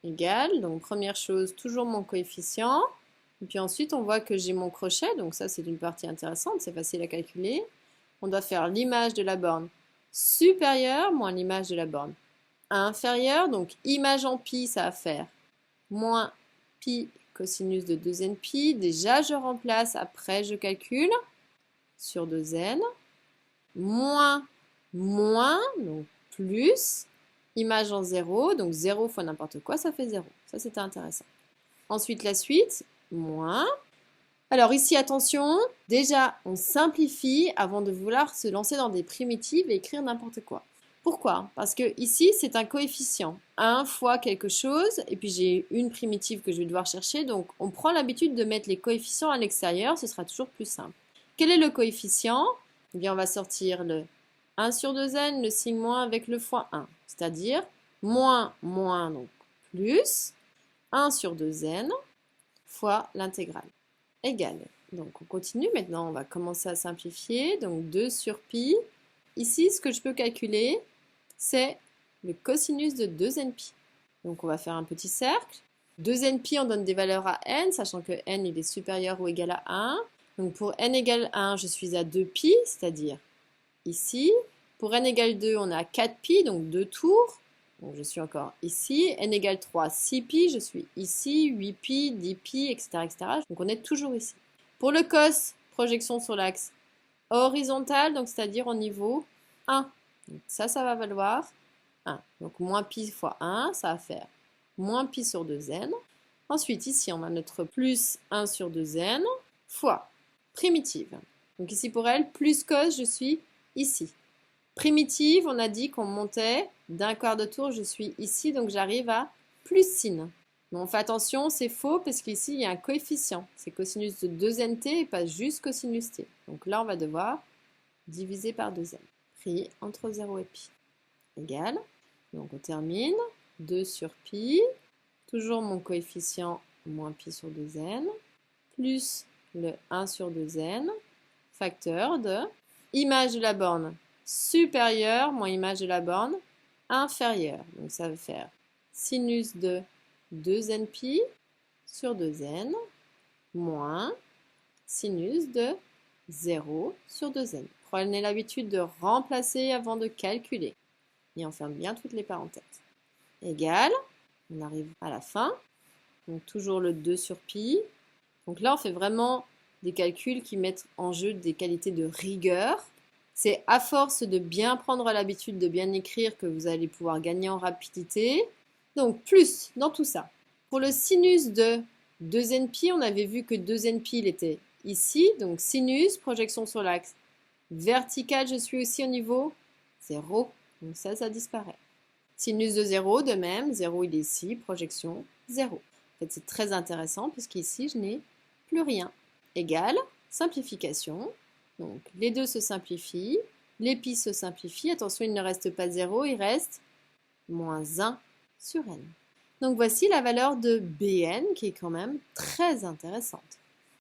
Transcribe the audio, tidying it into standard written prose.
égale. Donc première chose, toujours mon coefficient. Et puis ensuite, on voit que j'ai mon crochet. Donc ça, c'est une partie intéressante, c'est facile à calculer. On doit faire l'image de la borne supérieure moins l'image de la borne inférieure. Donc image en pi, ça va faire moins pi cosinus de 2nπ. Déjà, je remplace, après je calcule sur 2n. Moins, donc plus, image en 0, donc 0 fois n'importe quoi, ça fait 0. Ça, c'était intéressant. Ensuite, la suite, moins. Alors ici, attention, déjà, on simplifie avant de vouloir se lancer dans des primitives et écrire n'importe quoi. Pourquoi? Parce que ici, c'est un coefficient. 1 fois quelque chose, et puis j'ai une primitive que je vais devoir chercher, donc on prend l'habitude de mettre les coefficients à l'extérieur, ce sera toujours plus simple. Quel est le coefficient? Eh bien, on va sortir le 1 sur 2n, le signe moins avec le fois 1, c'est-à-dire moins, donc plus 1 sur 2n fois l'intégrale, égale. Donc, on continue. Maintenant, on va commencer à simplifier. Donc, 2 sur pi. Ici, ce que je peux calculer, c'est le cosinus de 2nπ. Donc, on va faire un petit cercle. 2nπ, on donne des valeurs à n, sachant que n, il est supérieur ou égal à 1. Donc, pour n égale 1, je suis à 2π, c'est-à-dire ici. Pour n égale 2, on est à 4π, donc 2 tours. Donc, je suis encore ici. N égale 3, 6π, je suis ici. 8π, 10π, etc., etc. Donc, on est toujours ici. Pour le cos, projection sur l'axe horizontal, donc c'est-à-dire au niveau 1. Donc, ça va valoir 1. Donc, moins pi fois 1, ça va faire moins pi sur 2n. Ensuite, ici, on a notre plus 1 sur 2n fois primitive. Donc ici, pour elle, plus cos, je suis ici. Primitive, on a dit qu'on montait d'un quart de tour, je suis ici, donc j'arrive à plus sin. Mais on fait attention, c'est faux parce qu'ici, il y a un coefficient. C'est cosinus de 2nt et pas juste cosinus t. Donc là, on va devoir diviser par 2n. Pris entre 0 et pi. Égal. Donc on termine. 2 sur pi. Toujours mon coefficient moins pi sur 2n. Plus le 1 sur 2n. Facteur de image de la borne supérieure moins image de la borne inférieure. Donc ça va faire sinus de 2nπ sur 2n moins sinus de 0 sur 2n. Prenez l'habitude de remplacer avant de calculer. Et on ferme bien toutes les parenthèses. Égal, on arrive à la fin. Donc toujours le 2 sur pi. Donc là, on fait vraiment des calculs qui mettent en jeu des qualités de rigueur. C'est à force de bien prendre l'habitude de bien écrire que vous allez pouvoir gagner en rapidité. Donc, plus dans tout ça. Pour le sinus de 2nπ, on avait vu que 2nπ, il était ici. Donc, sinus, projection sur l'axe vertical, je suis aussi au niveau 0. Donc, ça disparaît. Sinus de 0, de même. 0, il est ici. Projection 0. En fait, c'est très intéressant puisqu'ici, je n'ai plus rien. Égal, simplification. Donc, les deux se simplifient. Les pi se simplifient. Attention, il ne reste pas 0, il reste moins 1 sur n. Donc, voici la valeur de Bn qui est quand même très intéressante.